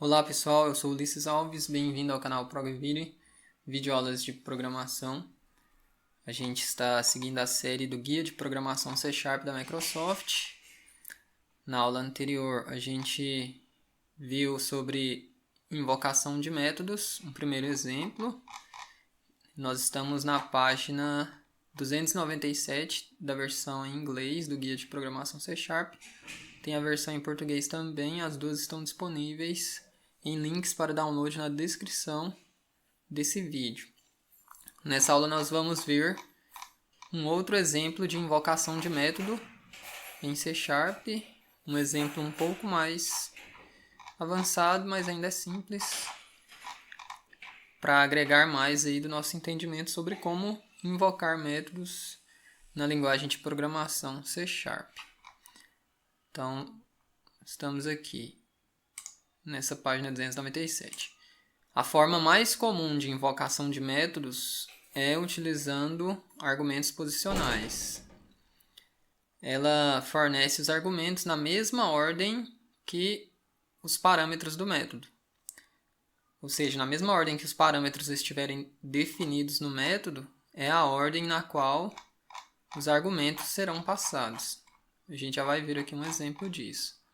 Olá pessoal, eu sou Ulisses Alves, bem-vindo ao canal ProgVideo, videoaulas de programação. A gente está seguindo a série do Guia de Programação C# da Microsoft. Na aula anterior a gente viu sobre invocação de métodos, um primeiro exemplo. Nós estamos na página 297 da versão em inglês do Guia de Programação C#. Tem a versão em português também, as duas estão disponíveis em links para download na descrição desse vídeo. Nessa aula nós vamos ver um outro exemplo de invocação de método em C#, um exemplo um pouco mais avançado, mas ainda é simples, para agregar mais aí do nosso entendimento sobre como invocar métodos na linguagem de programação C#. Então, estamos aqui nessa página 297. A forma mais comum de invocação de métodos é utilizando argumentos posicionais. Ela fornece os argumentos na mesma ordem que os parâmetros do método. Ou seja, na mesma ordem que os parâmetros estiverem definidos no método, é a ordem na qual os argumentos serão passados. A gente já vai ver aqui um exemplo disso.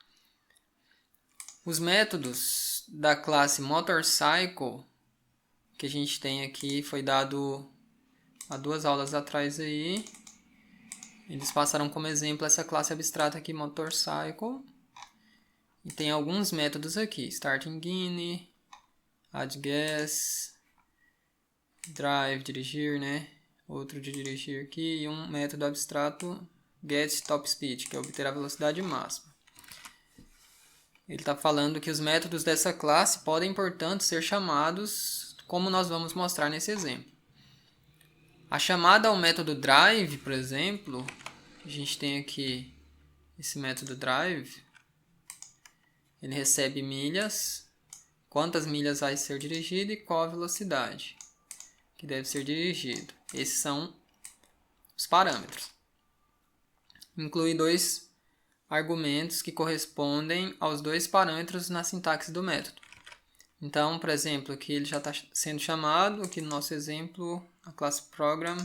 Os métodos da classe MotorCycle, que a gente tem aqui, foi dado há 2 aulas atrás aí. Eles passaram como exemplo essa classe abstrata aqui, MotorCycle. E tem alguns métodos aqui, startEngine, addGuess, drive, dirigir, né? Outro de dirigir aqui, e um método abstrato, getTopSpeed, que é obter a velocidade máxima. Ele está falando que os métodos dessa classe podem, portanto, ser chamados como nós vamos mostrar nesse exemplo. A chamada ao método drive, por exemplo, a gente tem aqui esse método drive. Ele recebe milhas, quantas milhas vai ser dirigido e qual a velocidade que deve ser dirigido. Esses são os parâmetros. Inclui 2 argumentos que correspondem aos 2 parâmetros na sintaxe do método. Então, por exemplo, aqui ele já está sendo chamado, aqui no nosso exemplo, a classe Program.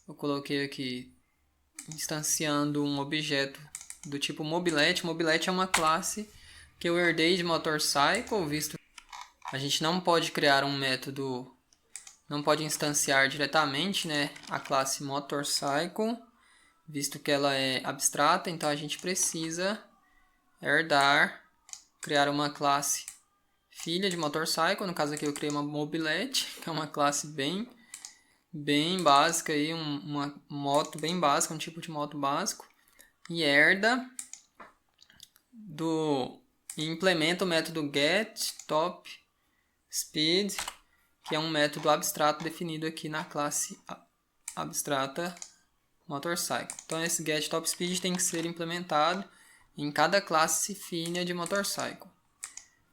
Eu coloquei aqui instanciando um objeto do tipo Mobilete. Mobilete é uma classe que eu herdei de MotorCycle, visto que a gente não pode criar um método, não pode instanciar diretamente, né, a classe MotorCycle, visto que ela é abstrata, então a gente precisa herdar, criar uma classe filha de MotorCycle. No caso aqui eu criei uma Mobilete, que é uma classe bem básica, aí, uma moto bem básica, um tipo de moto básico, e herda e implementa o método getTopSpeed, que é um método abstrato definido aqui na classe abstrata MotorCycle. Então esse getTopSpeed tem que ser implementado em cada classe filha de MotorCycle.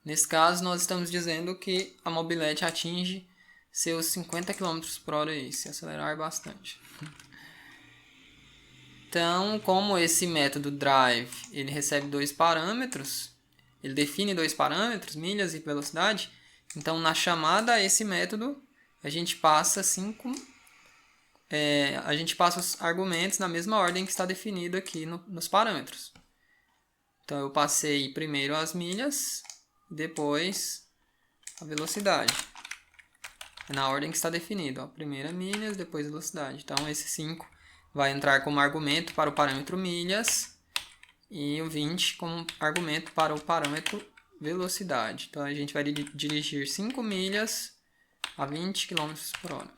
Nesse caso nós estamos dizendo que a Mobilete atinge seus 50 km/h aí, se acelerar bastante. Então, como esse método drive ele recebe 2 parâmetros, ele define 2 parâmetros, milhas e velocidade, então na chamada a esse método a gente passa os argumentos na mesma ordem que está definido aqui nos parâmetros. Então eu passei primeiro as milhas, depois a velocidade. É na ordem que está definido, ó, primeiro milhas, depois velocidade. Então esse 5 vai entrar como argumento para o parâmetro milhas e o 20 como argumento para o parâmetro velocidade. Então a gente vai dirigir 5 milhas a 20 km/h.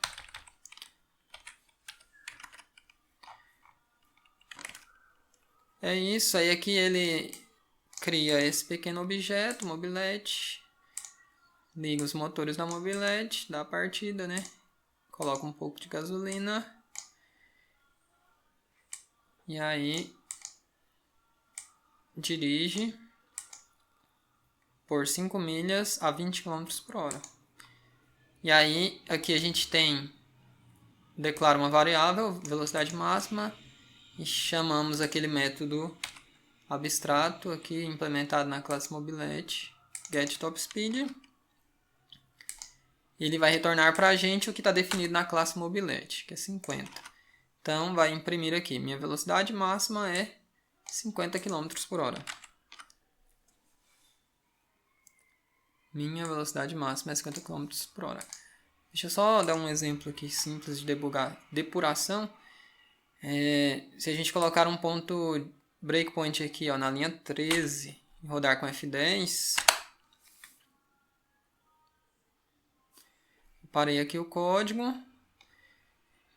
É isso, aí aqui ele cria esse pequeno objeto, Mobilete, liga os motores da Mobilete, dá a partida, né? Coloca um pouco de gasolina. E aí dirige por 5 milhas a 20 km/h. E aí aqui a gente declara uma variável, velocidade máxima, e chamamos aquele método abstrato aqui implementado na classe Mobilete, getTopSpeed. Ele vai retornar para a gente o que está definido na classe Mobilete, que é 50. Então, vai imprimir aqui, minha velocidade máxima é 50 km por hora. Minha velocidade máxima é 50 km por hora. Deixa eu só dar um exemplo aqui simples de depuração. Se a gente colocar um ponto breakpoint aqui, ó, na linha 13 e rodar com F10, parei aqui o código.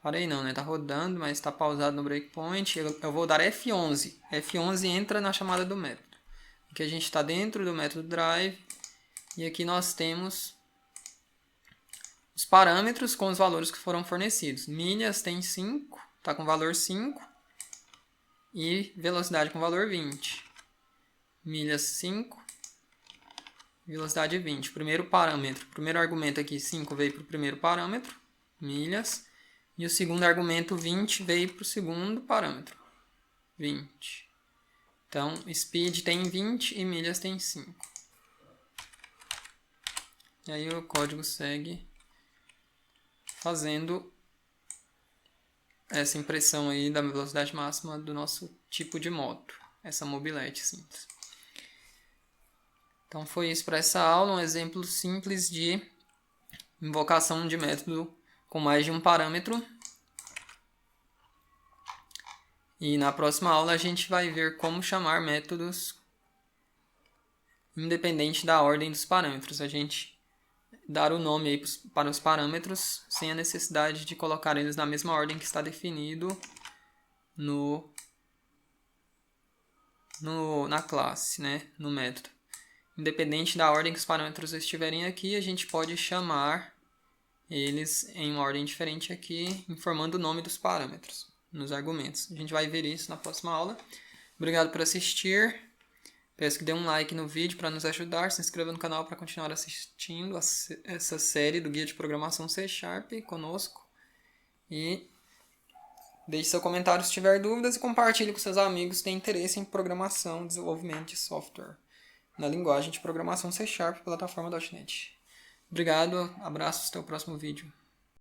Parei não, né? Tá rodando, mas está pausado no breakpoint. Eu vou dar F11. F11 entra na chamada do método. Aqui a gente está dentro do método drive. E aqui nós temos os parâmetros com os valores que foram fornecidos. Milhas tem 5, está com valor 5. E velocidade com valor 20. Milhas 5, velocidade 20. Primeiro parâmetro, primeiro argumento aqui, 5 veio para o primeiro parâmetro, milhas. E o segundo argumento, 20, veio para o segundo parâmetro, 20. Então, speed tem 20 e milhas tem 5. E aí o código segue fazendo essa impressão aí da velocidade máxima do nosso tipo de moto, essa mobilete simples. Então foi isso para essa aula, um exemplo simples de invocação de método com mais de um parâmetro. E na próxima aula a gente vai ver como chamar métodos independente da ordem dos parâmetros. A gente dar o nome aí para os parâmetros sem a necessidade de colocar eles na mesma ordem que está definido na classe, né? No método. Independente da ordem que os parâmetros estiverem aqui, a gente pode chamar eles em uma ordem diferente aqui, informando o nome dos parâmetros nos argumentos. A gente vai ver isso na próxima aula. Obrigado por assistir. Peço que dê um like no vídeo para nos ajudar, se inscreva no canal para continuar assistindo essa série do Guia de Programação C# conosco. E deixe seu comentário se tiver dúvidas e compartilhe com seus amigos que têm interesse em programação e desenvolvimento de software na linguagem de programação C# plataforma .NET. Obrigado, abraços, até o próximo vídeo.